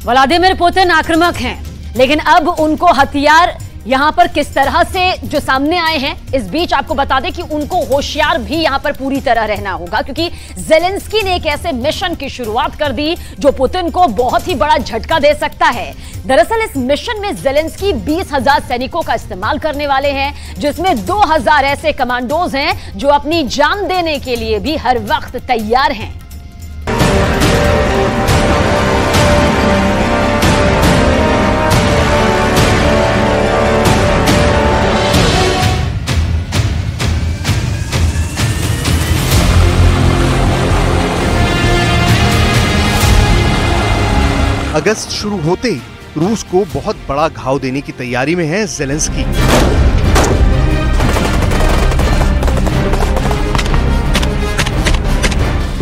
Vladimir Putin आक्रामक हैं, लेकिन अब उनको हथियार यहां पर किस तरह से जो सामने आए हैं, इस बीच आपको बता दें कि उनको होशियार भी यहां पर पूरी तरह रहना होगा, क्योंकि ज़ेलेंस्की ने एक ऐसे मिशन की शुरुआत कर दी जो पुतिन को बहुत ही बड़ा झटका दे सकता है। दरअसल इस मिशन में ज़ेलेंस्की 20,000 सैनिकों का इस्तेमाल करने वाले हैं, जिसमें 2,000 ऐसे कमांडोज हैं जो अपनी जान देने के लिए भी हर वक्त तैयार हैं। अगस्त शुरू होते ही रूस को बहुत बड़ा घाव देने की तैयारी में है ज़ेलेंस्की।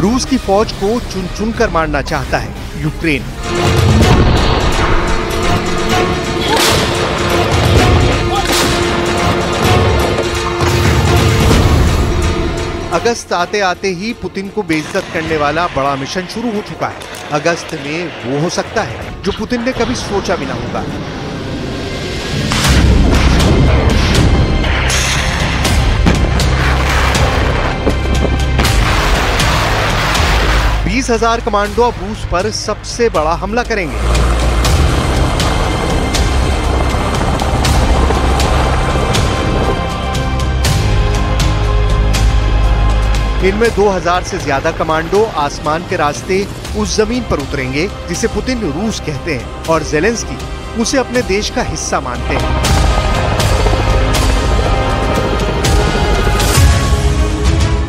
रूस की फौज को चुन चुन कर मारना चाहता है यूक्रेन। अगस्त आते आते ही पुतिन को बेइज्जत करने वाला बड़ा मिशन शुरू हो चुका है। अगस्त में वो हो सकता है जो पुतिन ने कभी सोचा भी ना होगा। बीस 20,000 कमांडो अब रूस पर सबसे बड़ा हमला करेंगे। इनमें 2,000 से ज्यादा कमांडो आसमान के रास्ते उस जमीन पर उतरेंगे जिसे पुतिन रूस कहते हैं और ज़ेलेंस्की उसे अपने देश का हिस्सा मानते हैं।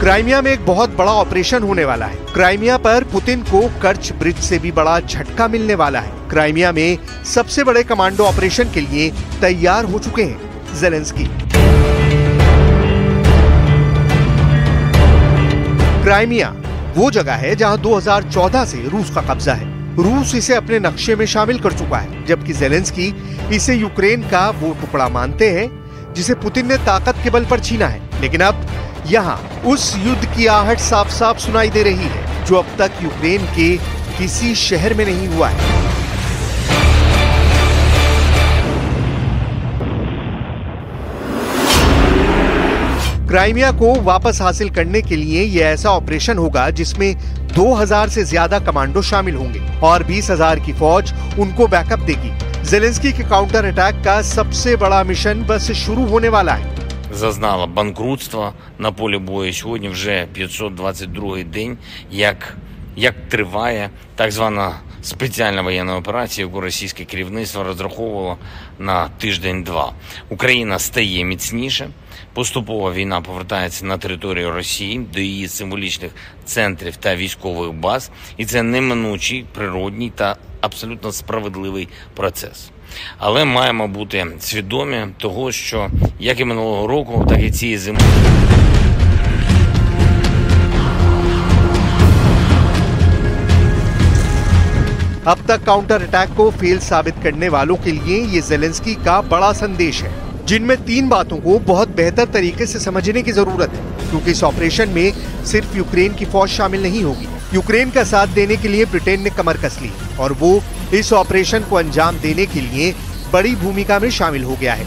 क्राइमिया में एक बहुत बड़ा ऑपरेशन होने वाला है। क्राइमिया पर पुतिन को कर्च ब्रिज से भी बड़ा झटका मिलने वाला है। क्राइमिया में सबसे बड़े कमांडो ऑपरेशन के लिए तैयार हो चुके हैं ज़ेलेंस्की। क्राइमिया वो जगह है जहां 2014 से रूस का कब्जा है। रूस इसे अपने नक्शे में शामिल कर चुका है, जबकि ज़ेलेंस्की इसे यूक्रेन का वो टुकड़ा मानते हैं जिसे पुतिन ने ताकत के बल पर छीना है। लेकिन अब यहाँ उस युद्ध की आहट साफ साफ सुनाई दे रही है जो अब तक यूक्रेन के किसी शहर में नहीं हुआ है। क्राइमिया को वापस हासिल करने के लिए यह ऐसा ऑपरेशन होगा जिसमें 2,000 से ज्यादा कमांडो शामिल होंगे और 20,000 की फौज उनको बैकअप देगी। ज़ेलेंस्की के काउंटर अटैक का सबसे बड़ा मिशन बस शुरू होने वाला है। Зазнала банкрутства на полі бою. Сьогодні вже 522-й день, як триває так звана спеціальна воєнна операція, яку російське керівництво розраховувало на тиждень-два. Україна стає міцніше. Поступово війна повертається на територію Росії, до її символічних центрів та військових баз. І це неминучий, природній та абсолютно справедливий процес. Але маємо бути свідомі того, що як і минулого року, так і цієї зими. अब तक काउंटर अटैक को फेल साबित करने वालों के लिए ये ज़ेलेंस्की का बड़ा संदेश है, जिनमें 3 बातों को बहुत बेहतर तरीके से समझने की जरूरत है, क्योंकि इस ऑपरेशन में सिर्फ यूक्रेन की फौज शामिल नहीं होगी। यूक्रेन का साथ देने के लिए ब्रिटेन ने कमर कस ली और वो इस ऑपरेशन को अंजाम देने के लिए बड़ी भूमिका में शामिल हो गया है।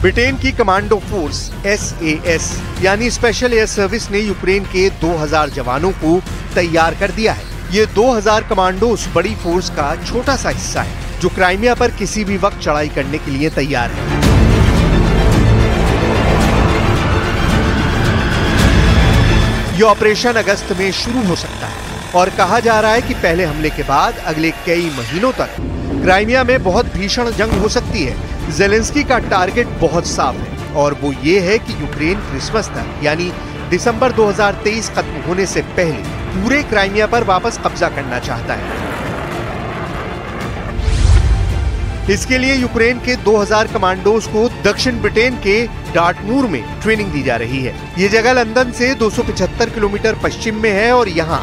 ब्रिटेन की कमांडो फोर्स SAS यानी स्पेशल एयर सर्विस ने यूक्रेन के 2,000 जवानों को तैयार कर दिया है। ये 2,000 कमांडो उस बड़ी फोर्स का छोटा सा हिस्सा है जो क्राइमिया पर किसी भी वक्त चढ़ाई करने के लिए तैयार है। ये ऑपरेशन अगस्त में शुरू हो सकता है और कहा जा रहा है कि पहले हमले के बाद अगले कई महीनों तक क्राइमिया में बहुत भीषण जंग हो सकती है। ज़ेलेंस्की का टारगेट बहुत साफ है और वो ये है कि यूक्रेन क्रिसमस तक यानी दिसंबर 2023 खत्म होने से पहले पूरे क्राइमिया पर वापस कब्जा करना चाहता है। इसके लिए यूक्रेन के 2,000 कमांडोज को दक्षिण ब्रिटेन के डार्टमूर में ट्रेनिंग दी जा रही है। ये जगह लंदन से 275 किलोमीटर पश्चिम में है और यहाँ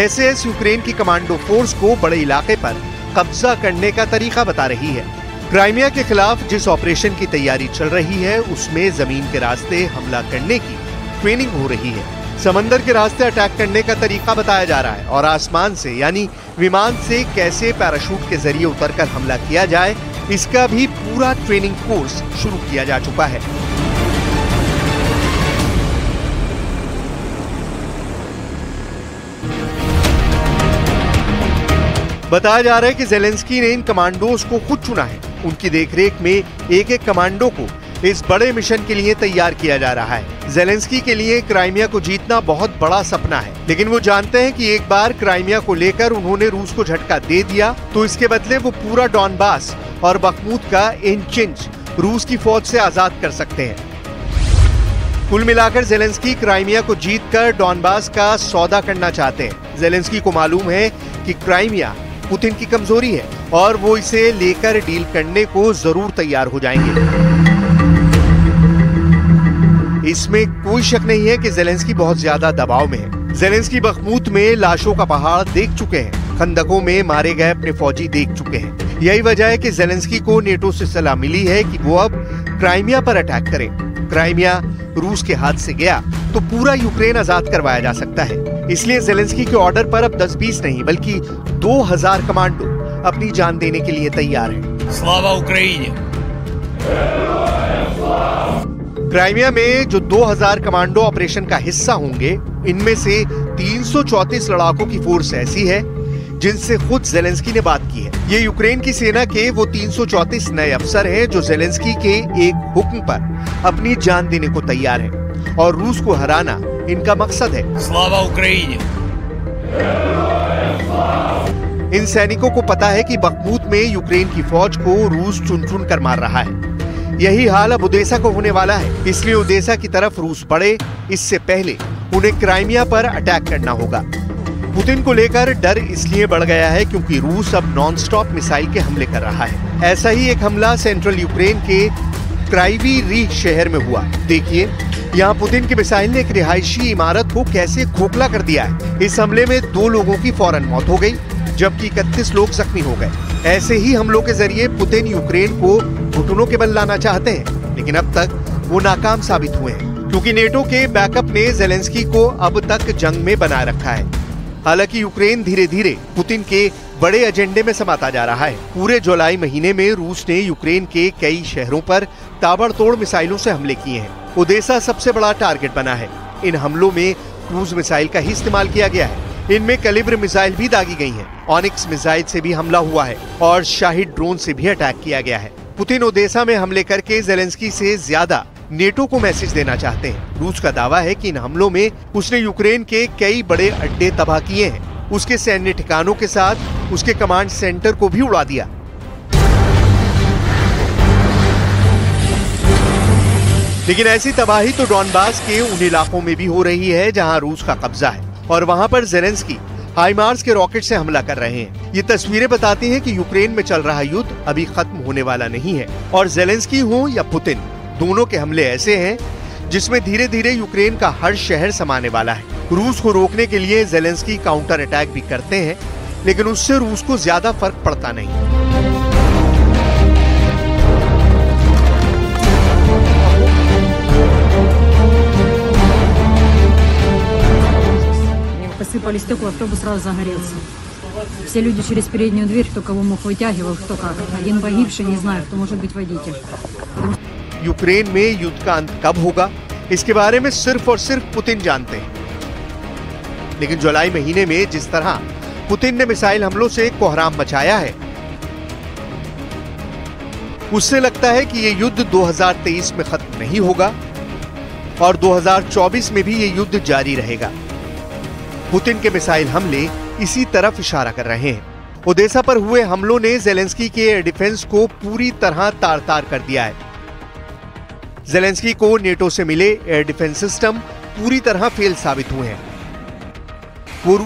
SAS यूक्रेन की कमांडो फोर्स को बड़े इलाके पर कब्जा करने का तरीका बता रही है। क्राइमिया के खिलाफ जिस ऑपरेशन की तैयारी चल रही है उसमें जमीन के रास्ते हमला करने की ट्रेनिंग हो रही है। समंदर के रास्ते अटैक करने का तरीका बताया जा रहा है और आसमान से यानी विमान से कैसे पैराशूट के जरिए उतरकर हमला किया जाए, इसका भी पूरा ट्रेनिंग कोर्स शुरू किया जा चुका है। बताया जा रहा है कि ज़ेलेंस्की ने इन कमांडोज को खुद चुना है। उनकी देखरेख में एक एक कमांडो को इस बड़े मिशन के लिए तैयार किया जा रहा है। ज़ेलेंस्की के लिए क्राइमिया को जीतना बहुत बड़ा सपना है, लेकिन वो जानते हैं कि एक बार क्राइमिया को लेकर उन्होंने रूस को झटका दे दिया तो इसके बदले वो पूरा डॉनबास और बखमूत का इंच इंच रूस की फौज से आजाद कर सकते हैं। कुल मिलाकर ज़ेलेंस्की क्राइमिया को जीतकर डॉनबास का सौदा करना चाहते हैं। ज़ेलेंस्की को मालूम है कि क्राइमिया पुतिन की कमजोरी है और वो इसे लेकर डील करने को जरूर तैयार हो जाएंगे। इसमें कोई शक नहीं है कि ज़ेलेंस्की बहुत ज्यादा दबाव में है। ज़ेलेंस्की बखमूत में लाशों का पहाड़ देख चुके हैं, खंदकों में मारे गए अपने फौजी देख चुके हैं। यही वजह है कि ज़ेलेंस्की को नेटो से सलाह मिली है कि वो अब क्राइमिया पर अटैक करें। क्राइमिया रूस के हाथ से गया तो पूरा यूक्रेन आजाद करवाया जा सकता है। इसलिए ज़ेलेंस्की के ऑर्डर पर अब 10-20 नहीं बल्कि 2000 कमांडो अपनी जान देने के लिए तैयार हैं। स्लावा उक्रेनी! क्राइमिया में जो 2000 कमांडो ऑपरेशन का हिस्सा होंगे, इनमें से 334 लड़ाकों की फोर्स ऐसी है जिनसे खुद ज़ेलेंस्की ने बात की है। ये यूक्रेन की सेना के वो 334 नए अफसर हैं जो ज़ेलेंस्की के एक हुक्म पर अपनी जान देने को तैयार हैं और रूस को हराना इनका मकसद है। स्लावा उक्रेनी! इन सैनिकों को पता है कि बखमूत में यूक्रेन की फौज को रूस चुन चुन कर मार रहा है। यही हाल अब ओदेसा को होने वाला है, इसलिए ओदेसा की तरफ रूस बढ़े इससे पहले उन्हें क्राइमिया पर अटैक करना होगा। पुतिन को लेकर डर इसलिए बढ़ गया है क्योंकि रूस अब नॉनस्टॉप मिसाइल के हमले कर रहा है। ऐसा ही एक हमला सेंट्रल यूक्रेन के क्राइवी रीह शहर में हुआ। देखिए यहाँ पुतिन की मिसाइल ने एक रिहायशी इमारत को कैसे खोखला कर दिया है। इस हमले में 2 लोगों की फौरन मौत हो गई जबकि 31 लोग जख्मी हो गए। ऐसे ही हमलों के जरिए पुतिन यूक्रेन को घुटनों के बल लाना चाहते हैं, लेकिन अब तक वो नाकाम साबित हुए हैं क्योंकि नेटो के बैकअप ने ज़ेलेंस्की को अब तक जंग में बनाए रखा है। हालांकि यूक्रेन धीरे धीरे पुतिन के बड़े एजेंडे में समाता जा रहा है। पूरे जुलाई महीने में रूस ने यूक्रेन के कई शहरों पर ताबड़तोड़ मिसाइलों से हमले किए हैं। ओदेसा सबसे बड़ा टारगेट बना है। इन हमलों में क्रूज मिसाइल का ही इस्तेमाल किया गया है। इनमें कैलिबर मिसाइल भी दागी गई हैं। ऑनिक्स मिसाइल से भी हमला हुआ है और शाहिद ड्रोन से भी अटैक किया गया है। पुतिन ओदेसा में हमले करके ज़ेलेंस्की से ज्यादा नेटो को मैसेज देना चाहते हैं। रूस का दावा है कि इन हमलों में उसने यूक्रेन के कई बड़े अड्डे तबाह किए हैं। उसके सैन्य ठिकानों के साथ उसके कमांड सेंटर को भी उड़ा दिया। लेकिन ऐसी तबाही तो डॉनबास के उन इलाकों में भी हो रही है जहां रूस का कब्जा है और वहां पर ज़ेलेंस्की हाइमार्स के रॉकेट से हमला कर रहे हैं। ये तस्वीरें बताती हैं कि यूक्रेन में चल रहा युद्ध अभी खत्म होने वाला नहीं है और ज़ेलेंस्की हो या पुतिन, दोनों के हमले ऐसे हैं जिसमें धीरे धीरे यूक्रेन का हर शहर समाने वाला है। रूस को रोकने के लिए ज़ेलेंस्की काउंटर अटैक भी करते हैं, लेकिन उससे रूस को ज्यादा फर्क पड़ता नहीं। Посыпали стекла, автобус сразу загорелся. Все люди через переднюю дверь, кто кого мог вытягивал, кто как. Один погибший, не знаю, кто может быть водитель. यूक्रेन में युद्ध का अंत कब होगा, इसके बारे में सिर्फ और सिर्फ पुतिन जानते हैं। लेकिन जुलाई महीने में जिस तरह पुतिन ने मिसाइल हमलों से कोहराम मचाया है, उससे लगता है कि ये युद्ध 2023 में खत्म नहीं होगा और 2024 में भी ये युद्ध जारी रहेगा। पुतिन के मिसाइल हमले इसी तरफ इशारा कर रहे हैं। ओदेसा पर हुए हमलों ने ज़ेलेंस्की के एयर डिफेंस को पूरी तरह तार-तार कर दिया है। ज़ेलेंस्की को नेटो से मिले एयर डिफेंस सिस्टम पूरी तरह फेल साबित हुए हैं। वो